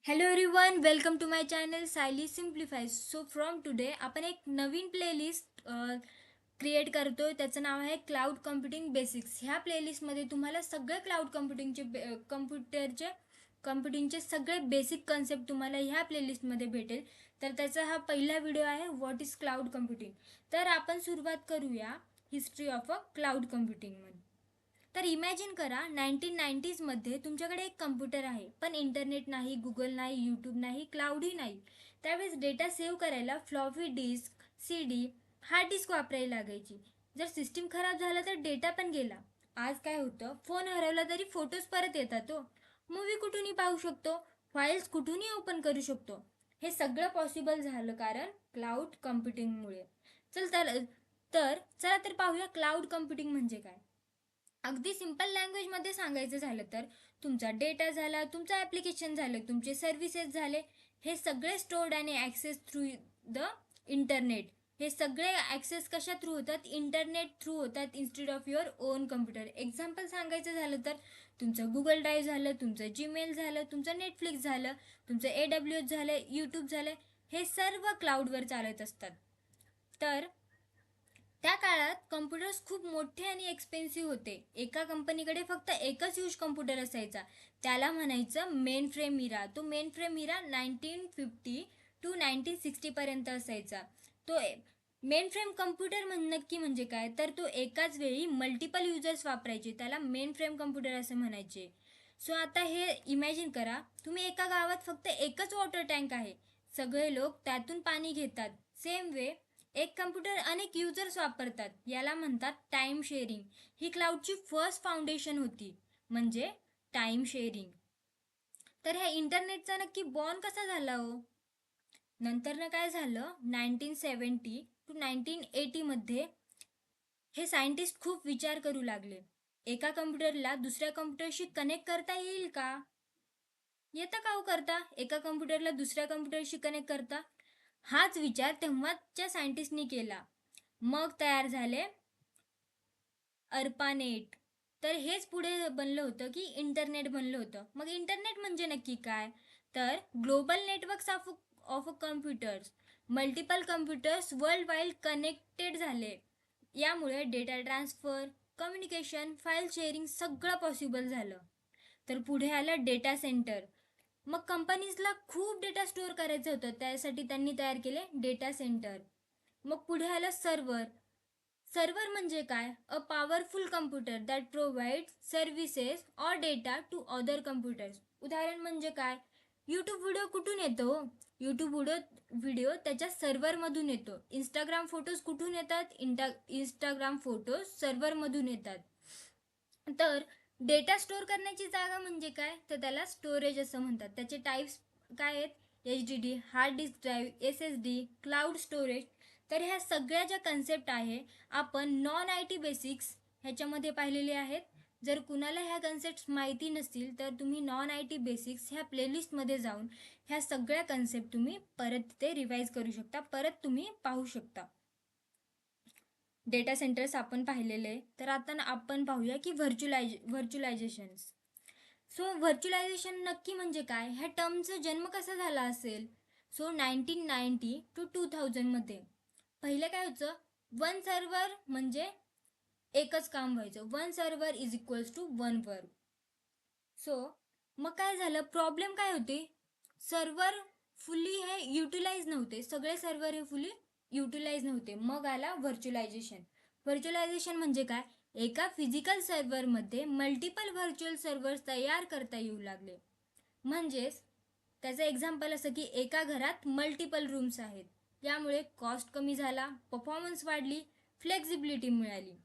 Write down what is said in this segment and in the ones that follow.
Hello everyone, welcome to my channel Sayali simplify. So from today आपण एक नवीन playlist create करतोय. त्याचं नाव आहे क्लाउड कम्प्युटिंग बेसिक्स. ह्या प्लेलिस्टमध्ये तुम्हाला सगळे क्लाउड कम्प्युटिंगचे सगळे बेसिक कन्सेप्ट तुम्हाला ह्या प्लेलिस्टमध्ये भेटेल. तर त्याचा हा पहिला व्हिडिओ आहे, व्हॉट इज क्लाउड कम्प्युटिंग. तर आपण सुरुवात करूया हिस्ट्री ऑफ अ क्लाउड कम्प्युटिंगमध्ये. तर इमॅजिन करा 1990मध्ये तुमच्याकडे एक कम्प्युटर आहे, पण इंटरनेट नाही, गुगल नाही, यूट्यूब नाही, क्लाउडही नाही. त्यावेळेस डेटा सेव्ह करायला floppy disk, CD, hard disk वापरायला लागायची. जर सिस्टीम खराब झाला तर डेटा पण गेला. आज काय होतं, फोन हरवला तरी फोटोज परत येतात. मूवी कुठूनही पाहू शकतो, फाईल्स कुठूनही ओपन करू शकतो. हे सगळं पॉसिबल झालं कारण क्लाउड कम्प्युटिंगमुळे. चला तर पाहूया क्लाउड कम्प्युटिंग म्हणजे काय. अगदी सिंपल लँग्वेजमध्ये सांगायचं झालं तर तुमचा डेटा झाला, तुमचं ॲप्लिकेशन झालं, तुमचे सर्व्हिसेस झाले, हे सगळे स्टोर्ड आणि ॲक्सेस थ्रू द इंटरनेट. हे सगळे ॲक्सेस कशा थ्रू होतात, इंटरनेट थ्रू होतात instead of your on computer. Example सांगायचं झालं तर तुमचं गुगल ड्राईव्ह झालं, तुमचं जीमेल झालं, तुमचं नेटफ्लिक्स झालं, तुमचं AWS झालं, यूट्यूब झालं, हे सर्व क्लाउडवर चालत असतात. तर त्या काळात कम्प्युटर्स खूप मोठे आणि एक्सपेन्सिव्ह होते. एका कंपनीकडे फक्त एकच यूज कम्प्युटर असायचा, त्याला म्हणायचं मेन फ्रेम इरा. तो मेन फ्रेम इरा 1950 to 1960 असायचा. तो मेन फ्रेम कम्प्युटर नक्की म्हणजे काय, तर तो एकाच वेळी मल्टिपल युजर्स वापरायचे, त्याला मेन फ्रेम कम्प्युटर असं म्हणायचे. सो आता हे इमॅजिन करा, तुम्ही एका गावात फक्त एकच वॉटर टँक आहे, सगळे लोक त्यातून पाणी घेतात. सेम वे एक कम्प्युटर अनेक युजर्स वापरतात, याला म्हणतात टाइम शेअरिंग. ही क्लाउडची फर्स्ट फाउंडेशन होती, म्हणजे टाइम शेअरिंग. तर ह्या इंटरनेटचा नक्की बॉर्न कसा झाला नंतर काय झालं, 1970 to 1980 हे सायंटिस्ट खूप विचार करू लागले. एका कम्प्युटरला दुसऱ्या कम्प्युटरशी कनेक्ट करता येईल का? येतं का करता एका कम्प्युटरला दुसऱ्या कम्प्युटरशी कनेक्ट करता? हाच विचार तेव्हाच्या सायंटिस्टनी केला. मग तयार झाले अर्पानेट. तर हेच पुढे बनलं होतं की इंटरनेट बनलं होतं. मग इंटरनेट म्हणजे नक्की काय, तर global networks of computers. Multiple computers world wide connected झाले. यामुळे data transfer, communication, file sharing सगळं पॉसिबल झालं. तर पुढे आलं डेटा सेंटर. मग कंपनीजला खूप डेटा स्टोअर करायचं होतं, त्यासाठी त्यांनी तयार केले डेटा सेंटर. मग पुढे आलं सर्व्हर. सर्व्हर म्हणजे काय, a powerful computer that provide services or data to other computers. उदाहरण म्हणजे काय, यूट्यूब व्हिडिओ कुठून येतो, यूट्यूब व्हिडिओ त्याच्या सर्व्हरमधून येतो. इंस्टाग्राम फोटोज कुठून येतात, इंस्टाग्राम फोटोज सर्व्हरमधून येतात. तर डेटा स्टोअर करण्याची जागा म्हणजे काय, तर त्याला स्टोरेज असं म्हणतात. त्याचे टाईप्स काय आहेत, HDD, hard disk drive, SSD, cloud storage. तर ह्या सगळ्या ज्या कन्सेप्ट आहे आपण नॉन IT बेसिक्स ह्याच्यामध्ये पाहिलेले आहेत. जर कुणाला ह्या कन्सेप्ट माहिती नसतील तर तुम्ही नॉन IT बेसिक्स ह्या प्लेलिस्टमध्ये जाऊन ह्या सगळ्या कन्सेप्ट तुम्ही परत ते रिवाईज करू शकता, परत तुम्ही पाहू शकता. डेटा सेंटर्स आपण पाहिलेले. तर आता आपण पाहूया की व्हर्च्युलायझेशन. सो व्हर्च्युलायझेशन नक्की म्हणजे काय, ह्या टर्मचा जन्म कसा झाला असेल. सो 1990 to 2000 पहिले काय होतं, वन सर्व्हर म्हणजे एकच काम व्हायचं, one server is equals to one work. So मग काय झालं, प्रॉब्लेम काय होते, सर्व्हर फुल्ली हे युटिलाइज नव्हते, सगळे सर्व्हर हे फुल्ली युटिलाइज नव्हते. मग आला व्हर्च्युलायझेशन. व्हर्च्युलायझेशन म्हणजे काय, एका फिजिकल सर्व्हरमध्ये मल्टिपल व्हर्च्युअल सर्व्हर्स तयार करता येऊ लागले. म्हणजेच त्याचं एक्झाम्पल असं की एका घरात मल्टिपल रूम्स आहेत. यामुळे कॉस्ट कमी झाला, परफॉर्मन्स वाढली, फ्लेक्झिबिलिटी मिळाली.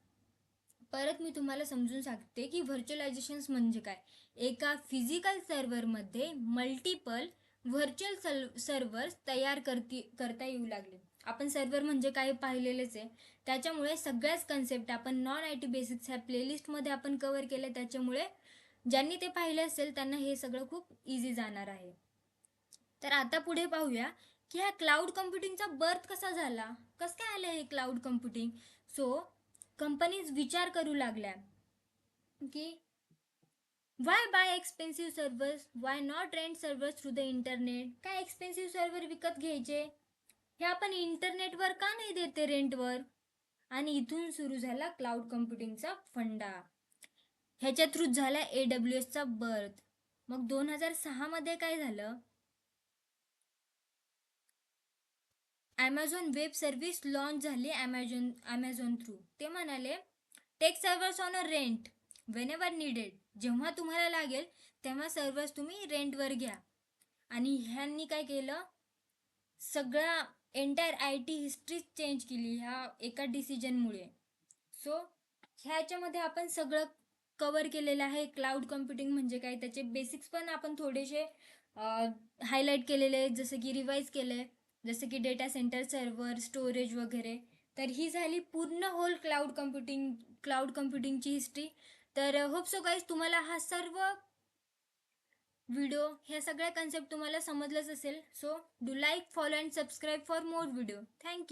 परत मी तुम्हाला समजून सांगते की व्हर्च्युअलायझेशन म्हणजे काय. एका फिजिकल सर्व्हरमध्ये मल्टिपल व्हर्च्युअल सर्व्हर्स तयार करता येऊ लागले. आपण सर्व्हर म्हणजे काय पाहिलेलेच आहे. त्याच्यामुळे सगळ्याच कन्सेप्ट आपण नॉन IT बेसिक्स ह्या प्लेलिस्टमध्ये आपण कव्हर केले. त्याच्यामुळे ज्यांनी ते पाहिले असेल त्यांना हे सगळं खूप इझी जाणार आहे. तर आता पुढे पाहूया की ह्या क्लाउड कम्प्युटिंगचा बर्थ कसा झाला, कसं काय आलं हे क्लाउड कम्प्युटिंग. सो कंपनीज विचार करू लागल्या की y by expensive servers, why not rent servers through the internet. काय एक्सपेन्सिव्ह सर्व्हर विकत घ्यायचे, हे आपण इंटरनेटवर का नाही देते रेंटवर. आणि इथून सुरू झाला क्लाउड कम्प्युटिंगचा फंडा. ह्याच्या थ्रू झाला AWS चा बर्थ. मग 2006 मध्ये काय झालं, ॲमेझॉन वेब सर्व्हिस लॉन्च झाली ॲमेझॉन थ्रू. ते म्हणाले take servers on a rent whenever needed. जेव्हा तुम्हाला लागेल तेव्हा सर्व्हर्स तुम्ही रेंटवर घ्या. आणि ह्यांनी काय केलं, सगळा एंटायर IT हिस्ट्री चेंज केली ह्या एका डिसिजनमुळे. सो ह्याच्यामध्ये आपण सगळं कवर केलेलं आहे. क्लाउड कम्प्युटिंग म्हणजे काय, त्याचे बेसिक्स पण आपण थोडेसे हायलाईट केलेले आहेत, जसं की रिवाईज केलं आहे, जसं की डेटा सेंटर, सर्व्हर, स्टोरेज वगैरे. तर ही झाली पूर्ण होल क्लाउड कम्प्युटिंगची हिस्ट्री. तर होप सो गाईज तुम्हाला हा सर्व व्हिडिओ, ह्या सगळ्या कन्सेप्ट तुम्हाला समजलंच असेल. So do like, follow and subscribe for more video. Thank you.